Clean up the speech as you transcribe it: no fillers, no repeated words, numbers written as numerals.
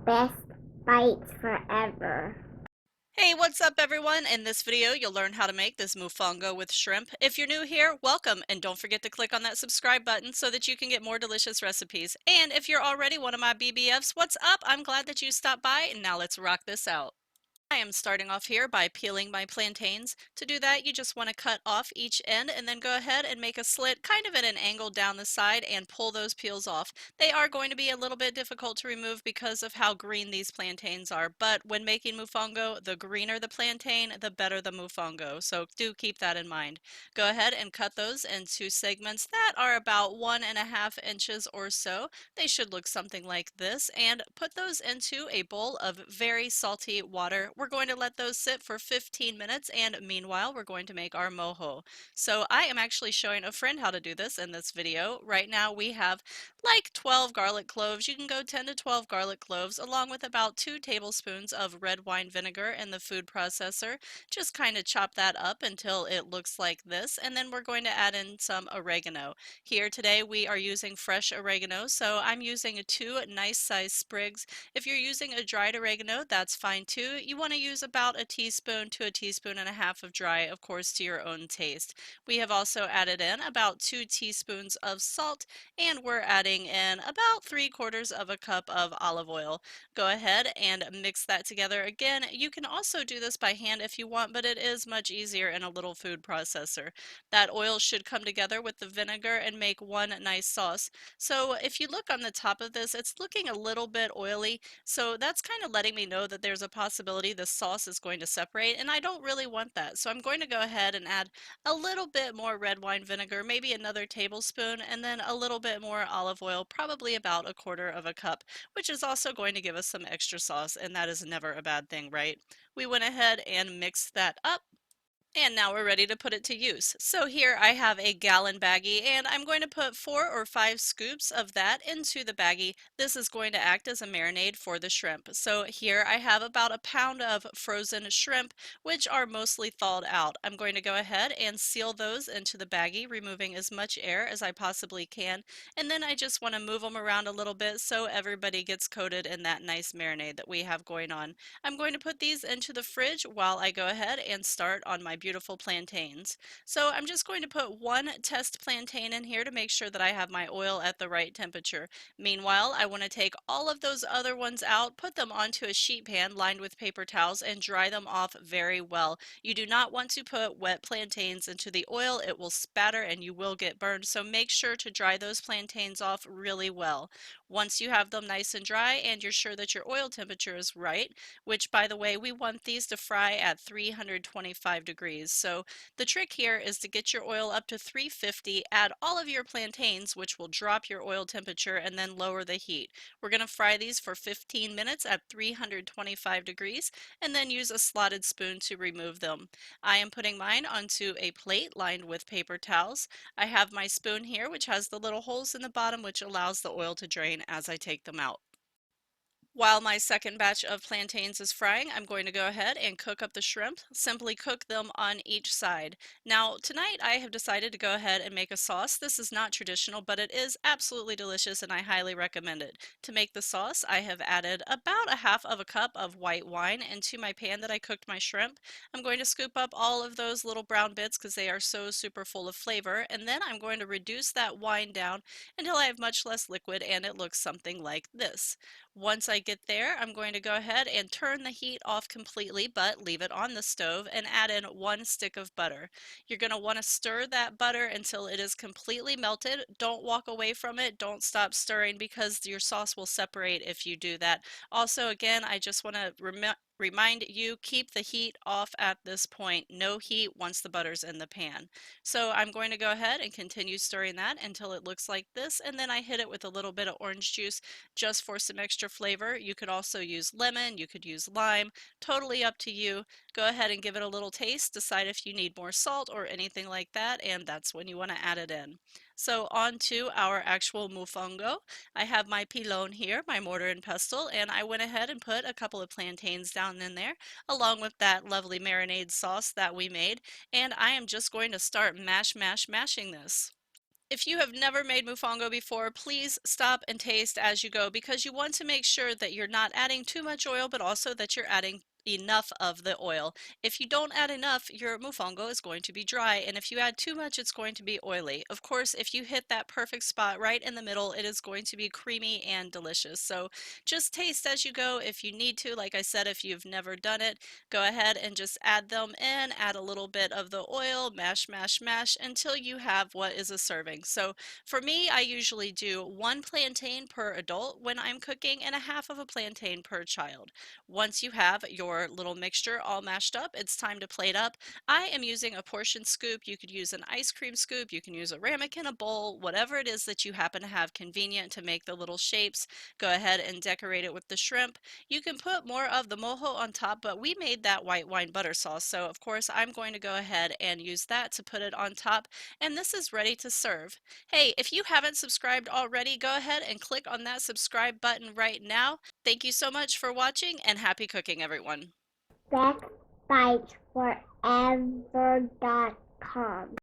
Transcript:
best bites forever. Hey, what's up everyone? In this video, you'll learn how to make this mofongo with shrimp. If you're new here, welcome, and don't forget to click on that subscribe button so that you can get more delicious recipes. And if you're already one of my BBFs, what's up? I'm glad that you stopped by, and now let's rock this out. I am starting off here by peeling my plantains. To do that, you just want to cut off each end and then go ahead and make a slit kind of at an angle down the side and pull those peels off. They are going to be a little bit difficult to remove because of how green these plantains are, but when making mofongo, the greener the plantain, the better the mofongo, so do keep that in mind. Go ahead and cut those into segments that are about 1.5 inches or so. They should look something like this, and put those into a bowl of very salty water. We're going to let those sit for 15 minutes, and meanwhile we're going to make our mojo. So I am actually showing a friend how to do this in this video. Right now we have like 12 garlic cloves. You can go 10 to 12 garlic cloves along with about 2 tablespoons of red wine vinegar in the food processor. Just kind of chop that up until it looks like this, and then we're going to add in some oregano. Here today we are using fresh oregano, so I'm using 2 nice-sized sprigs. If you're using a dried oregano, that's fine too. You want to use about a teaspoon to a teaspoon and a half of dry, of course, to your own taste. We have also added in about 2 teaspoons of salt, and we're adding in about 3/4 of a cup of olive oil. Go ahead and mix that together. Again, you can also do this by hand if you want, but it is much easier in a little food processor. That oil should come together with the vinegar and make one nice sauce. So if you look on the top of this, it's looking a little bit oily. So that's kind of letting me know that there's a possibility the sauce is going to separate, and I don't really want that. So I'm going to go ahead and add a little bit more red wine vinegar, maybe another tablespoon, and then a little bit more olive oil, probably about 1/4 of a cup, which is also going to give us some extra sauce, and that is never a bad thing, right? We went ahead and mixed that up. And now we're ready to put it to use. So here I have a gallon baggie, and I'm going to put 4 or 5 scoops of that into the baggie. This is going to act as a marinade for the shrimp. So here I have about a pound of frozen shrimp, which are mostly thawed out. I'm going to go ahead and seal those into the baggie, removing as much air as I possibly can. And then I just want to move them around a little bit so everybody gets coated in that nice marinade that we have going on. I'm going to put these into the fridge while I go ahead and start on my beautiful plantains. So I'm just going to put 1 test plantain in here to make sure that I have my oil at the right temperature. Meanwhile, I want to take all of those other ones out, put them onto a sheet pan lined with paper towels, and dry them off very well. You do not want to put wet plantains into the oil. It will spatter and you will get burned. So make sure to dry those plantains off really well. Once you have them nice and dry and you're sure that your oil temperature is right, which by the way, we want these to fry at 325 degrees. So the trick here is to get your oil up to 350, add all of your plantains, which will drop your oil temperature, and then lower the heat. We're going to fry these for 15 minutes at 325 degrees, and then use a slotted spoon to remove them. I am putting mine onto a plate lined with paper towels. I have my spoon here, which has the little holes in the bottom, which allows the oil to drain as I take them out. While my second batch of plantains is frying, I'm going to go ahead and cook up the shrimp. Simply cook them on each side. Now, tonight I have decided to go ahead and make a sauce. This is not traditional, but it is absolutely delicious and I highly recommend it. To make the sauce, I have added about 1/2 of a cup of white wine into my pan that I cooked my shrimp. I'm going to scoop up all of those little brown bits because they are so super full of flavor, and then I'm going to reduce that wine down until I have much less liquid and it looks something like this. Once I get there, I'm going to go ahead and turn the heat off completely, but leave it on the stove and add in 1 stick of butter. You're going to want to stir that butter until it is completely melted. Don't walk away from it. Don't stop stirring because your sauce will separate if you do that. Also, again, I just want to remind you, keep the heat off at this point. No heat once the butter's in the pan. So I'm going to go ahead and continue stirring that until it looks like this, and then I hit it with a little bit of orange juice just for some extra flavor. You could also use lemon, you could use lime, totally up to you. Go ahead and give it a little taste, decide if you need more salt or anything like that, and that's when you want to add it in. So on to our actual mofongo. I have my pilon here, my mortar and pestle, and I went ahead and put a couple of plantains down in there, along with that lovely marinade sauce that we made, and I am just going to start mashing this. If you have never made mofongo before, please stop and taste as you go because you want to make sure that you're not adding too much oil, but also that you're adding enough of the oil. If you don't add enough, your mofongo is going to be dry, and if you add too much, it's going to be oily. Of course, if you hit that perfect spot right in the middle, it is going to be creamy and delicious. So just taste as you go. If you need to, like I said, if you've never done it, go ahead and just add them in, add a little bit of the oil, mash, mash, mash until you have what is a serving. So for me, I usually do 1 plantain per adult when I'm cooking and a half of a plantain per child. Once you have your little mixture all mashed up, it's time to plate up. I am using a portion scoop. You could use an ice cream scoop. You can use a ramekin, a bowl, whatever it is that you happen to have convenient to make the little shapes. Go ahead and decorate it with the shrimp. You can put more of the mojo on top, but we made that white wine butter sauce. So of course I'm going to go ahead and use that to put it on top. And this is ready to serve. Hey, if you haven't subscribed already, go ahead and click on that subscribe button right now. Thank you so much for watching and happy cooking, everyone. BestBitesForever.com